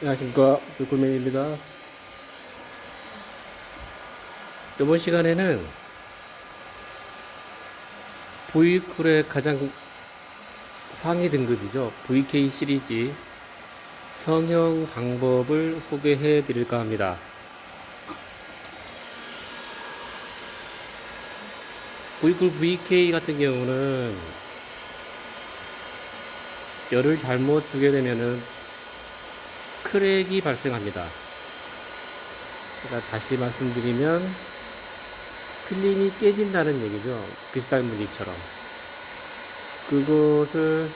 안녕하십니까, 불꿀맨입니다. 이번 시간에는 V쿨의 가장 상위 등급이죠. VK 시리즈 성형 방법을 소개해 드릴까 합니다. V쿨 VK 같은 경우는 열을 잘못 주게 되면은 크랙이 발생합니다. 제가 다시 말씀드리면 필름이 깨진다는 얘기죠. 빗살무늬처럼. 그것을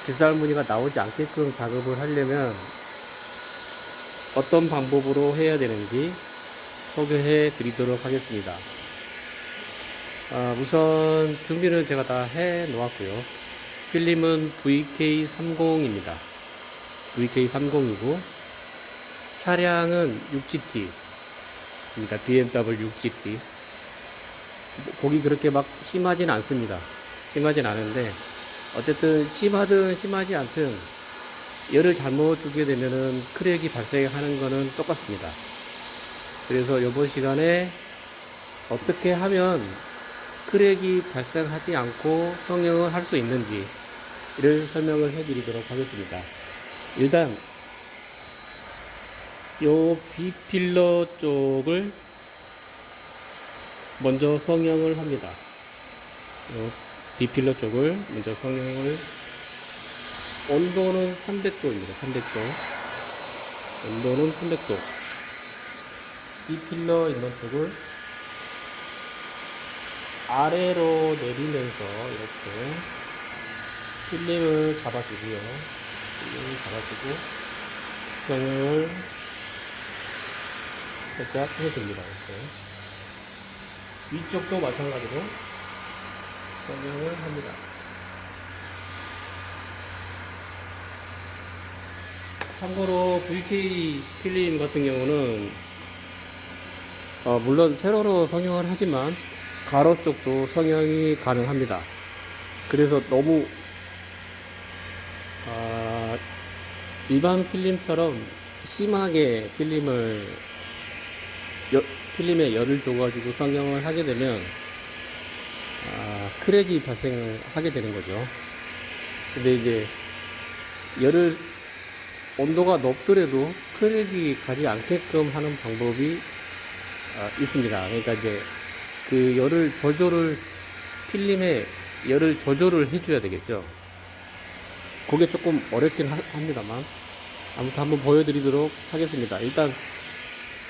빗살무늬가 나오지 않게끔 작업을 하려면 어떤 방법으로 해야 되는지 소개해 드리도록 하겠습니다. 우선 준비는 제가 다 해 놓았고요. 필름은 VK30입니다. VK30이고 차량은 6GT 입니다. BMW 6GT. 곡이 그렇게 막 심하진 않습니다. 심하진 않은데 어쨌든 심하든 심하지 않든 열을 잘못 주게 되면은 크랙이 발생하는 거는 똑같습니다. 그래서 이번 시간에 어떻게 하면 크랙이 발생하지 않고 성형을 할 수 있는지를 설명을 해 드리도록 하겠습니다. 일단 요 B필러 쪽을 먼저 성형을 합니다. 요 B필러 쪽을 먼저 성형을, 온도는 300도입니다. 300도. 온도는 300도. B필러 있는 쪽을 아래로 내리면서 이렇게 필름을 잡아주고요. 필름을 잡아주고 성형을 살짝 해줍니다. 이렇게. 위쪽도 마찬가지로 성형을 합니다. 참고로 VK 필름 같은 경우는 물론 세로로 성형을 하지만 가로 쪽도 성형이 가능합니다. 그래서 너무 일반 필름처럼 심하게 필름에 열을 줘가지고 성형을 하게 되면 크랙이 발생하게 되는 거죠. 근데 이제 온도가 높더라도 크랙이 가지 않게끔 하는 방법이 있습니다. 그러니까 이제 그 필름에 열을 조절을 해줘야 되겠죠. 그게 조금 어렵긴 합니다만 아무튼 한번 보여드리도록 하겠습니다. 일단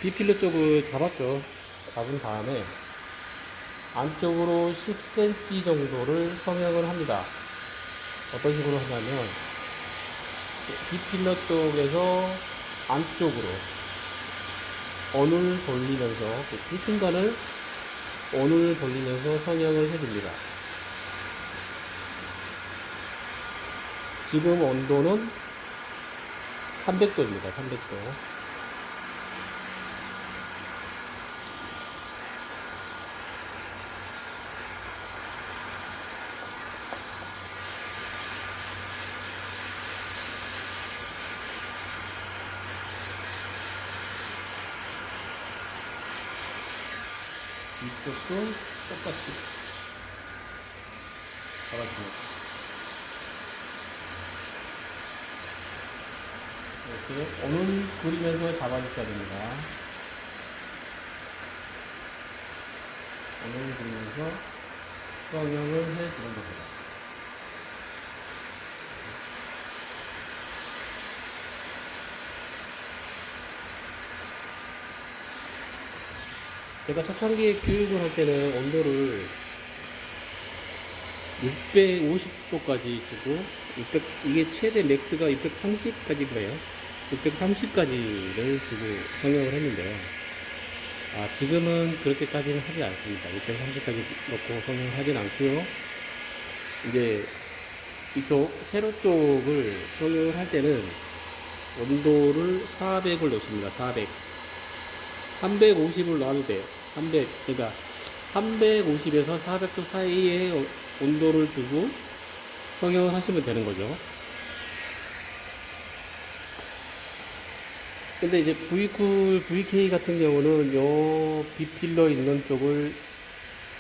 B필러 쪽을 잡았죠. 잡은 다음에 안쪽으로 10cm 정도를 성형을 합니다. 어떤 식으로 하냐면 B필러 쪽에서 안쪽으로 온을 돌리면서, B순간을 온을 돌리면서 성형을 해줍니다. 지금 온도는 300도입니다. 300도. 이쪽도 똑같이 잡아줍니다. 이렇게 온을 그리면서 잡아주셔야 됩니다. 온을 그리면서 성형을 해주는 겁니다. 제가 초창기에 교육을 할 때는 온도를 650도까지 주고, 이게 최대 맥스가 630까지 그래요. 630까지를 주고 성형을 했는데요. 지금은 그렇게까지는 하지 않습니다. 630까지 넣고 성형을 하진 않고요. 이제 이쪽 세로 쪽을 성형을 할 때는 온도를 400을 넣습니다. 400. 350을 놔도 돼요. 그러니까 350에서 400도 사이에 온도를 주고 성형을 하시면 되는 거죠. 근데 이제 V쿨, VK 같은 경우는 요 B필러 있는 쪽을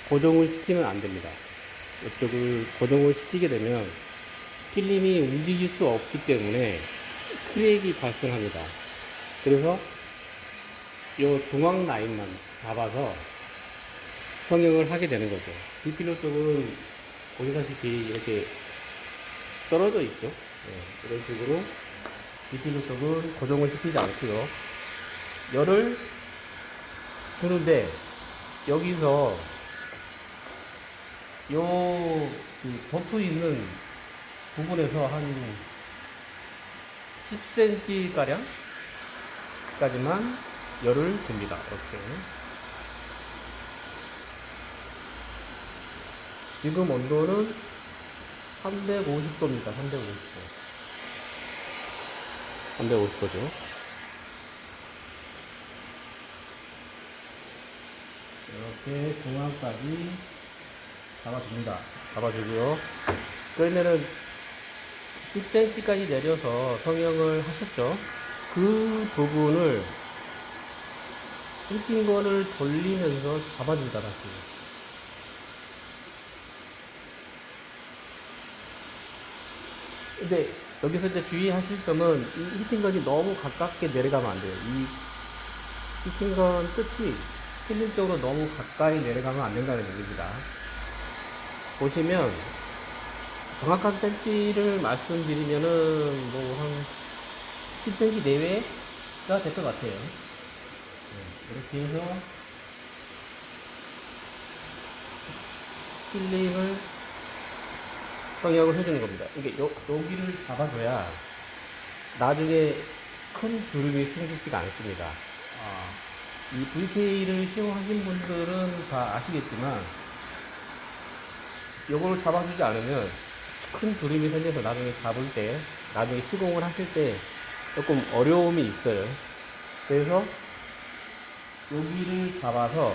고정을 시키면 안 됩니다. 이쪽을 고정을 시키게 되면 필름이 움직일 수 없기 때문에 크랙이 발생합니다. 그래서 요 중앙 라인만 잡아서 성형을 하게 되는 거죠. B필러 쪽은 보시다시피 이렇게 떨어져 있죠. 네, 이런 식으로 B필러 쪽은 고정을 시키지 않고요. 열을 주는데 여기서 요 버프 있는 부분에서 한 10cm 가량 까지만 열을 줍니다. 이렇게. 지금 온도는 350도입니다. 350도. 350도죠. 이렇게 중앙까지 잡아줍니다. 잡아주고요. 그러면은 10cm까지 내려서 성형을 하셨죠. 그 부분을 힐팅건을 돌리면서 잡아줍니다. 다시. 근데 여기서 이제 주의하실 점은 이 히팅건이 너무 가깝게 내려가면 안 돼요. 이 히팅건 끝이 필름 쪽으로 너무 가까이 내려가면 안 된다는 얘기입니다. 보시면 정확한 센치를 말씀드리면은 뭐 한 10cm 내외가 될 것 같아요. 이렇게 해서 필름을 성형을 해주는 겁니다. 이게 여기를 잡아줘야 나중에 큰 주름이 생기지가 않습니다. 이 VK를 시공하신 분들은 다 아시겠지만 요거를 잡아주지 않으면 큰 주름이 생겨서 나중에 잡을 때, 나중에 시공을 하실 때 조금 어려움이 있어요. 그래서 여기를 잡아서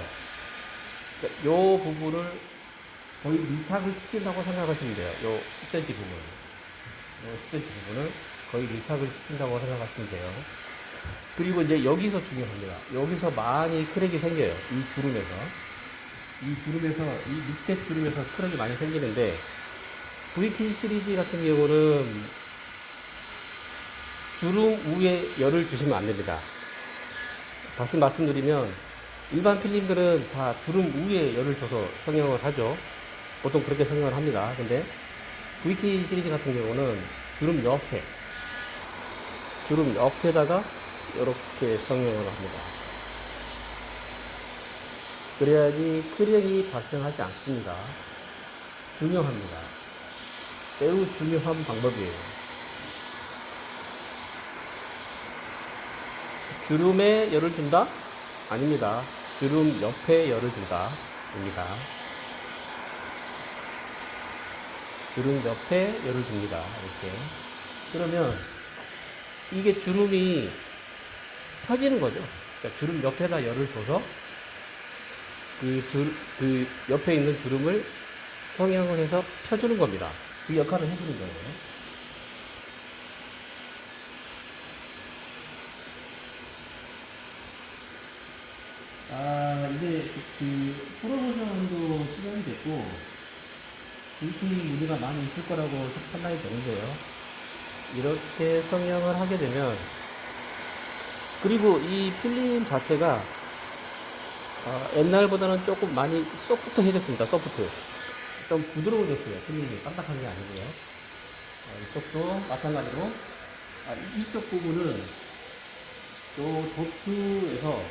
요 부분을 거의 밀착을 시킨다고 생각하시면 돼요. 요 10cm 부분. 요 10cm 부분을 거의 밀착을 시킨다고 생각하시면 돼요. 그리고 이제 여기서 중요합니다. 여기서 많이 크랙이 생겨요. 이 주름에서. 이 밑에 주름에서 크랙이 많이 생기는데, VK 시리즈 같은 경우는 주름 위에 열을 주시면 안 됩니다. 다시 말씀드리면, 일반 필름들은 다 주름 위에 열을 줘서 성형을 하죠. 보통 그렇게 성형을 합니다. 근데 VK 시리즈 같은 경우는 주름 옆에다가 이렇게 성형을 합니다. 그래야지 크랙이 발생하지 않습니다. 중요합니다. 매우 중요한 방법이에요. 주름에 열을 준다? 아닙니다. 주름 옆에 열을 준다. 입니다. 주름 옆에 열을 줍니다. 이렇게. 그러면 이게 주름이 펴지는 거죠. 그러니까 주름 옆에다 열을 줘서 그 옆에 있는 주름을 성형을 해서 펴주는 겁니다. 그 역할을 해주는 거예요. 이제 프로모션도 시간이 됐고, VK 문의가 많이 있을 거라고 판단이 되는데요. 이렇게 성형을 하게 되면, 그리고 이 필름 자체가 옛날보다는 조금 많이 소프트해졌습니다. 소프트. 좀 부드러워졌어요. 필름이 딱딱한 게 아니고요. 이쪽도 마찬가지로 이쪽 부분은 요 도트에서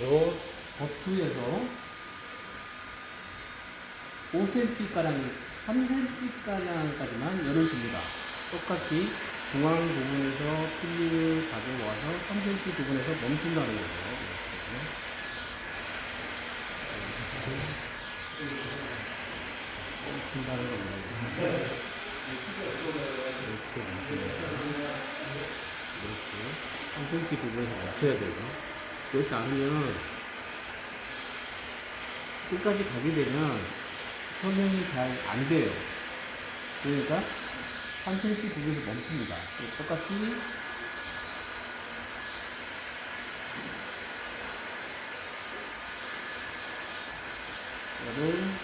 요 도트에서 5cm가량, 3cm가량까지만 열을 줍니다. 똑같이 중앙 부분에서 필름을 가져와서 3cm 부분에서 멈춘다는 거죠. 멈춘다는 겁니다. 이렇게 3cm 부분에서 멈춰야 돼요. 그렇지 않으면 끝까지 가게 되면 성형이 잘 안 돼요. 그러니까 3cm 부분에서 멈춥니다. 똑같이 열을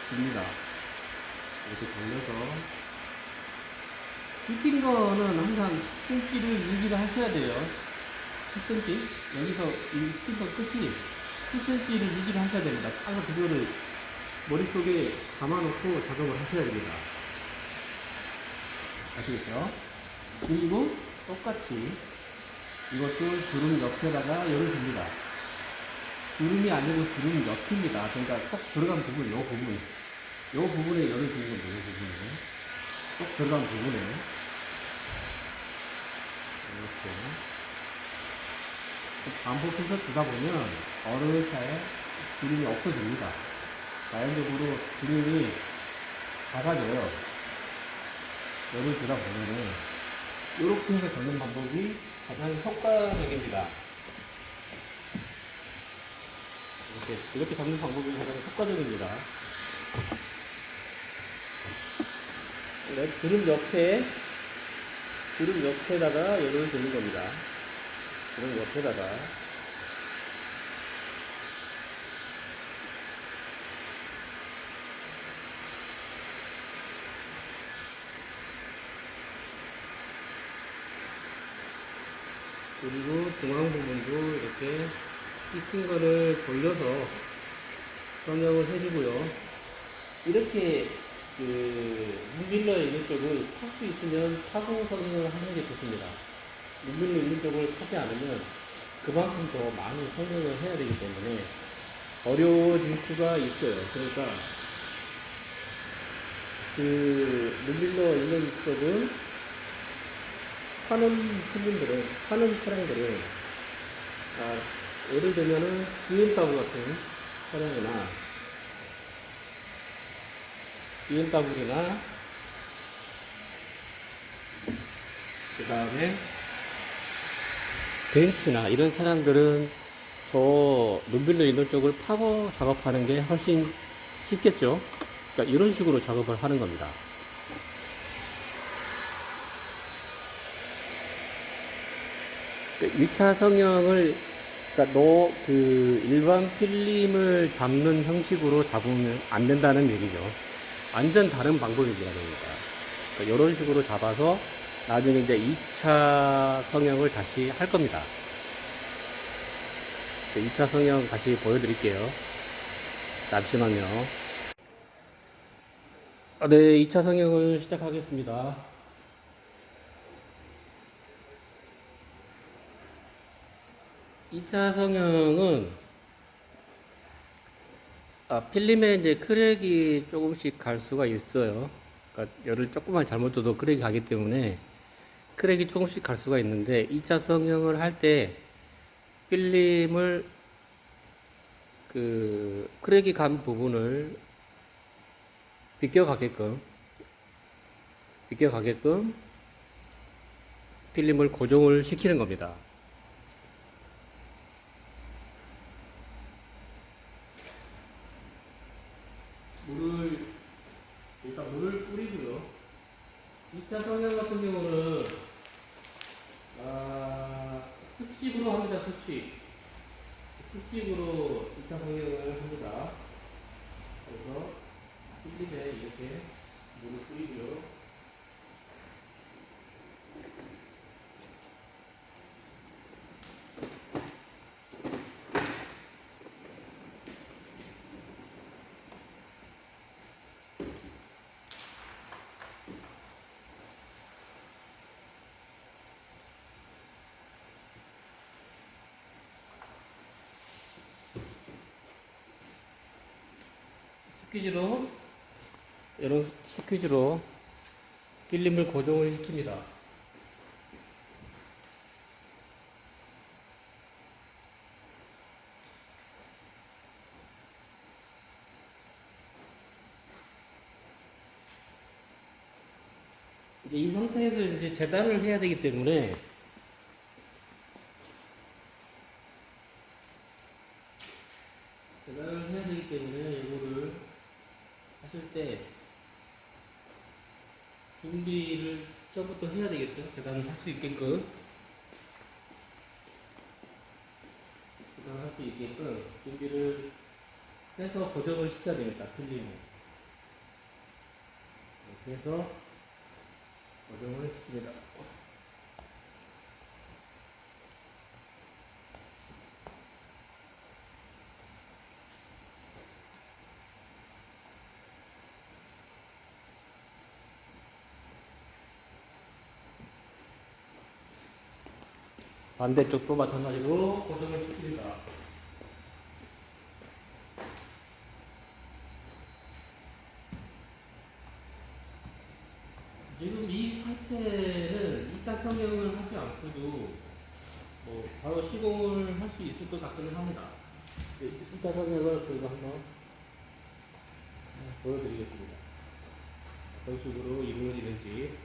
줍니다. 이렇게 돌려서 휘긴 거는 항상 10cm를 유지를 하셔야 돼요. 10cm 여기서 이 휘긴 거 끝이 10cm를 유지를 하셔야 됩니다. 항상 그거를 머릿속에 담아놓고 작업을 하셔야 됩니다. 아시겠죠? 그리고 똑같이 이것도 주름 옆에다가 열을 줍니다. 주름이 아니고 주름 옆입니다. 그러니까 꼭 들어간 부분, 요 부분에 열을 주는 겁니다. 요 부분에. 꼭 들어간 부분에. 이렇게. 반복해서 주다 보면 어느 차에 주름이 없어집니다. 자연적으로 주름이 작아져요. 열을 주다 보면은 이렇게 해서 걷는 방법이 가장 효과적입니다. 이렇게 잡는 방법이 가장 효과적입니다. 주름 옆에다가 열을 주는 겁니다. 주름 옆에다가. 그리고 중앙 부분도 이렇게 삐진 거를 돌려서 성형을 해주고요. 이렇게 눈밀러 있는 쪽을 팔 수 있으면 파고 성형을 하는 게 좋습니다. 눈밀러 있는 쪽을 파지 않으면 그만큼 더 많이 성형을 해야 되기 때문에 어려워질 수가 있어요. 그러니까 눈밀러 있는 쪽은 파는 차량들은, 예를 들면은 BMW 같은 차량이나, BMW나, 그 다음에 벤츠나 이런 차량들은 저 눈빌러 있는 쪽을 파고 작업하는 게 훨씬 쉽겠죠. 그러니까 이런 식으로 작업을 하는 겁니다. 1차 성형을, 그러니까 일반 필름을 잡는 형식으로 잡으면 안 된다는 얘기죠. 완전 다른 방법입니다. 그러니까 이런 식으로 잡아서 나중에 이제 2차 성형을 다시 할 겁니다. 2차 성형 다시 보여드릴게요. 잠시만요. 네, 2차 성형을 시작하겠습니다. 2차 성형은 필름에 이제 크랙이 조금씩 갈 수가 있어요. 그러니까 열을 조금만 잘못 줘도 크랙이 가기 때문에 크랙이 조금씩 갈 수가 있는데 2차 성형을 할 때 필름을 크랙이 간 부분을 비껴가게끔 필름을 고정을 시키는 겁니다. 일단 물을 뿌리고요. 2차 성형 같은 경우는 습식으로 합니다. 습식으로 2차 성형을 합니다. 그래서 필름에 이렇게 물을 뿌리고요. 이런 스퀴즈로 필름을 고정을 시킵니다. 이제 이 상태에서 이제 재단을 해야 되기 때문에 이거를 하실 때 준비를 처음부터 해야 되겠죠. 재단을 할 수 있게끔. 할 수 있게끔 준비를 해서 고정을 시켜야 됩니다. 필름을. 이렇게 해서 고정을 시킵니다. 반대쪽도 마찬가지로 고정을 시킵니다. 지금 이 상태는 2차 성형을 하지 않고도 바로 시공을 할 수 있을 것 같기는 합니다. 2차 성형을 저희가 한번 보여드리겠습니다. 어떤 식으로 이루어지는지,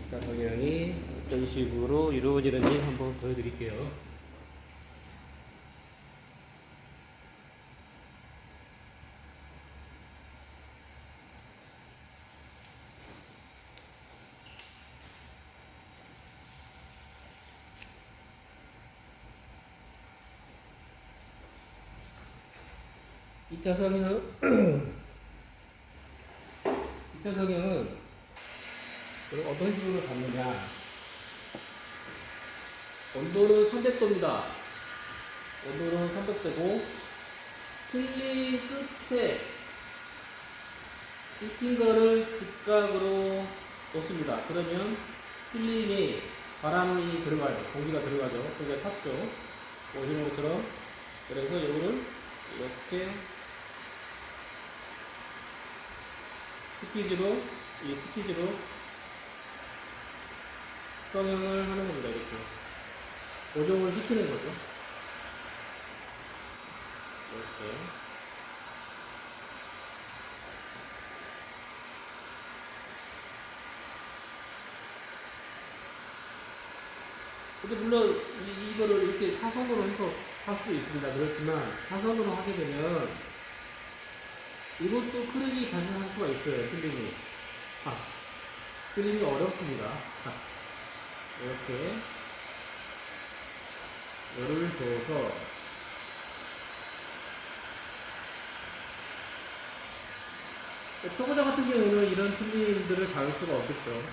2차 성형이 어떤 식으로 이루어지는지 한번 보여드릴게요. 2차 성형은 어떤 식으로 잡느냐. 온도는 300도입니다. 온도는 300도고, 필름 끝에 익힌 거를 직각으로 놓습니다. 그러면 필름이 바람이 들어가요. 공기가 들어가죠. 그게 탔죠. 보시는 것처럼. 그래서 이거를 이렇게 스퀴즈로 성형을 하는 겁니다. 이렇게 고정을 시키는 거죠. 이렇게. 근데 물론 이거를 이렇게 사선으로 해서 할 수도 있습니다. 그렇지만 사선으로 하게 되면 이것도 크랙이 발생할 수가 있어요. 필름이 어렵습니다. 이렇게 열을 줘서 초보자 같은 경우는 이런 필름들을 다룰 수가 없겠죠.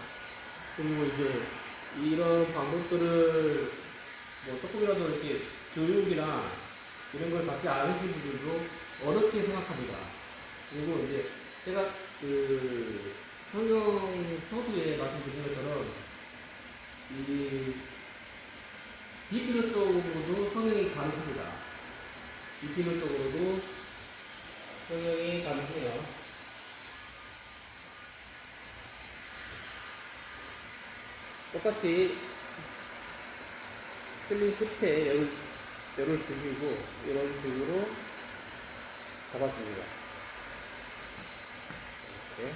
그리고 이제 이런 방법들을 조금이라도 이렇게 교육이나 이런 걸 받지 않으신 분들도 어렵게 생각합니다. 그리고 이제 제가 성형 서두에 말씀드린 것처럼 이 비필러 쪽으로도 성형이 가능합니다. 비필러 쪽으로도 성형이 가능해요. 똑같이 필름 끝에 열을 주시고 이런 식으로 잡아줍니다. 이렇게.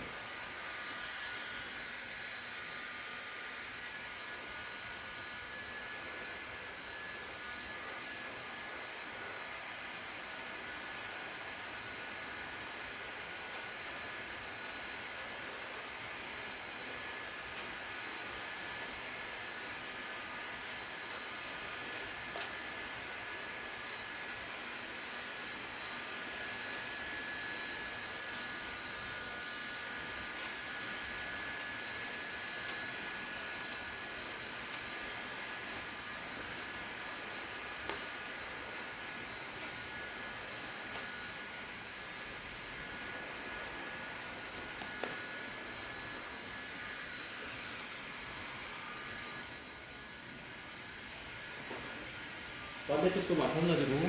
반대쪽도 마찬가지로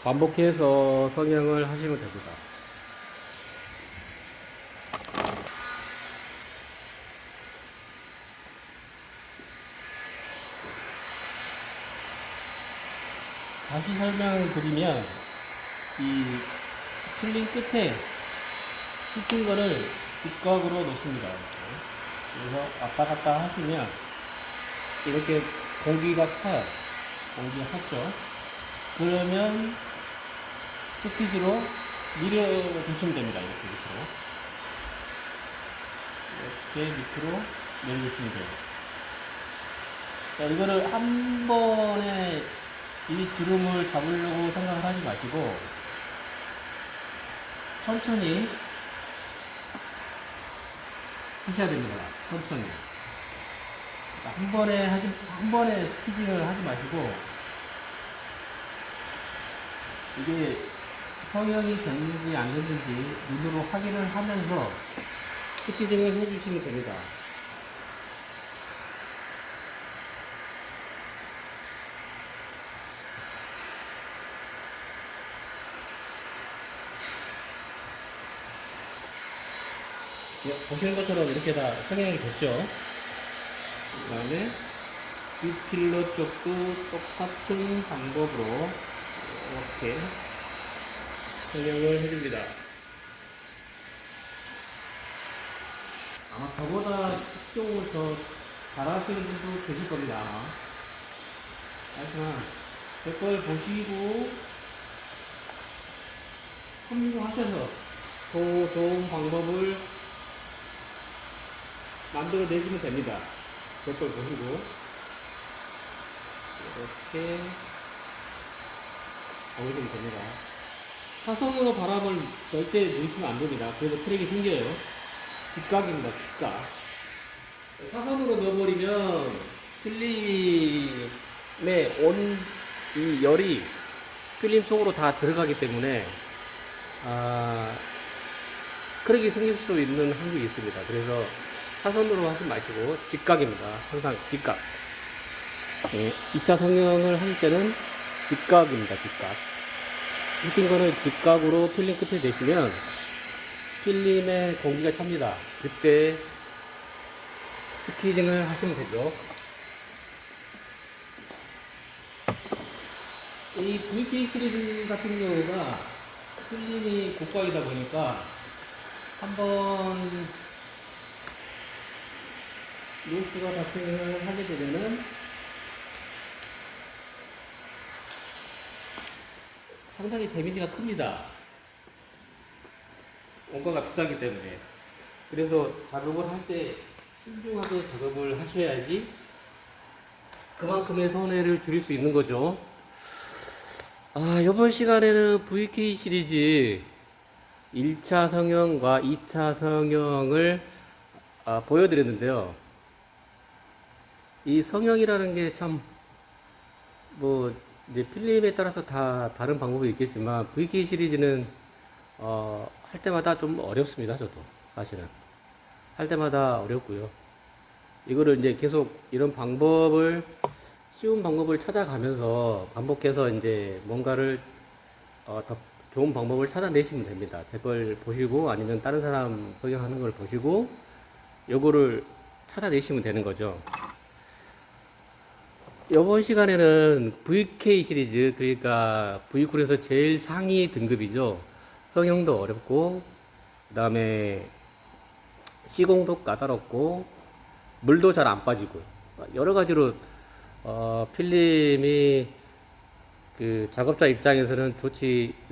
반복해서 성형을 하시면 됩니다. 다시 설명을 드리면 이 필름 끝에 찍힌 거를 직각으로 놓습니다. 그래서 왔다 갔다 하시면 이렇게 공기가 차요. 공기가 찼죠. 그러면 스퀴즈로 밀어주시면 됩니다. 이렇게 밑으로. 이렇게 밑으로 내려주시면 돼요. 자, 이거를 한 번에 이 주름을 잡으려고 생각을 하지 마시고 천천히 하셔야 됩니다. 천천히. 한 번에 스티징을 하지 마시고, 이게 성형이 됐는지 안 됐는지 눈으로 확인을 하면서 스티징을 해주시면 됩니다. 보시는 것처럼 이렇게 다 성형이 됐죠. 그 다음에 뒷필러 쪽도 똑같은 방법으로 이렇게 성형을 해줍니다. 아마 저보다 수정을 더 잘하시는 분도 계실 겁니다. 아마. 하지만 제 걸 보시고 참고하셔서 더 좋은 방법을 만들어 내시면 됩니다. 제 걸 보시고 이렇게 보시면 됩니다. 사선으로 바람을 절대 넣으시면 안 됩니다. 그래서 트랙이 생겨요. 직각입니다. 직각. 사선으로 넣어버리면 필름에 온 이 열이 필름 속으로 다 들어가기 때문에 크랙이 생길 수 있는 확률이 있습니다. 그래서 사선으로 하지 마시고 직각입니다. 항상 직각. 2차 성형을 할 때는 직각입니다. 직각. 히팅건을 직각으로 필름 끝에 대시면 필름에 공기가 찹니다. 그때 스퀴징을 하시면 되죠. 이 VK 시리즈 같은 경우가 필름이 고가이다 보니까 한번 노스가 작동을 하게 되면은 상당히 데미지가 큽니다. 원가가 비싸기 때문에. 그래서 작업을 할 때 신중하게 작업을 하셔야지 그만큼의 손해를 줄일 수 있는 거죠. 이번 시간에는 VK 시리즈 1차 성형과 2차 성형을 보여드렸는데요. 이 성형이라는 게 참, 이제 필름에 따라서 다 다른 방법이 있겠지만, VK 시리즈는, 할 때마다 좀 어렵습니다, 저도. 사실은. 할 때마다 어렵고요. 이거를 이제 계속 이런 방법을, 쉬운 방법을 찾아가면서 반복해서 이제 뭔가를, 더 좋은 방법을 찾아내시면 됩니다. 제 걸 보시고, 아니면 다른 사람 성형하는 걸 보시고, 요거를 찾아내시면 되는 거죠. 이번 시간에는 VK 시리즈, 그러니까 V쿨에서 제일 상위 등급이죠. 성형도 어렵고, 그 다음에 시공도 까다롭고, 물도 잘 안 빠지고, 여러 가지로 필름이 그 작업자 입장에서는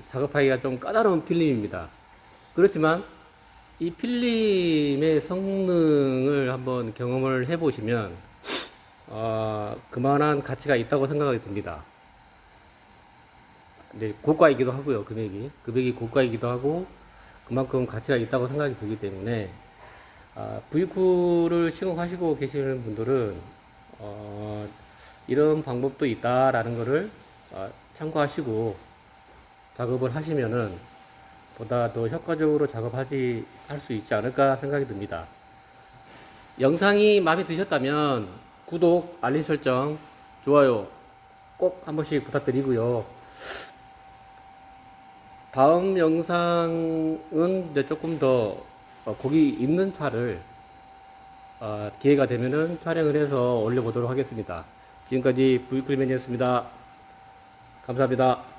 작업하기가 좀 까다로운 필름입니다. 그렇지만 이 필름의 성능을 한번 경험을 해보시면 그만한 가치가 있다고 생각이 듭니다. 네, 고가이기도 하고요. 금액이 고가이기도 하고 그만큼 가치가 있다고 생각이 들기 때문에 V쿨을 시공하시고 계시는 분들은 이런 방법도 있다라는 것을 참고하시고 작업을 하시면은 보다 더 효과적으로 할 수 있지 않을까 생각이 듭니다. 영상이 마음에 드셨다면 구독, 알림 설정, 좋아요 꼭 한 번씩 부탁드리고요. 다음 영상은 이제 조금 더 거기 있는 차를 기회가 되면은 촬영을 해서 올려보도록 하겠습니다. 지금까지 V쿨맨이었습니다. 감사합니다.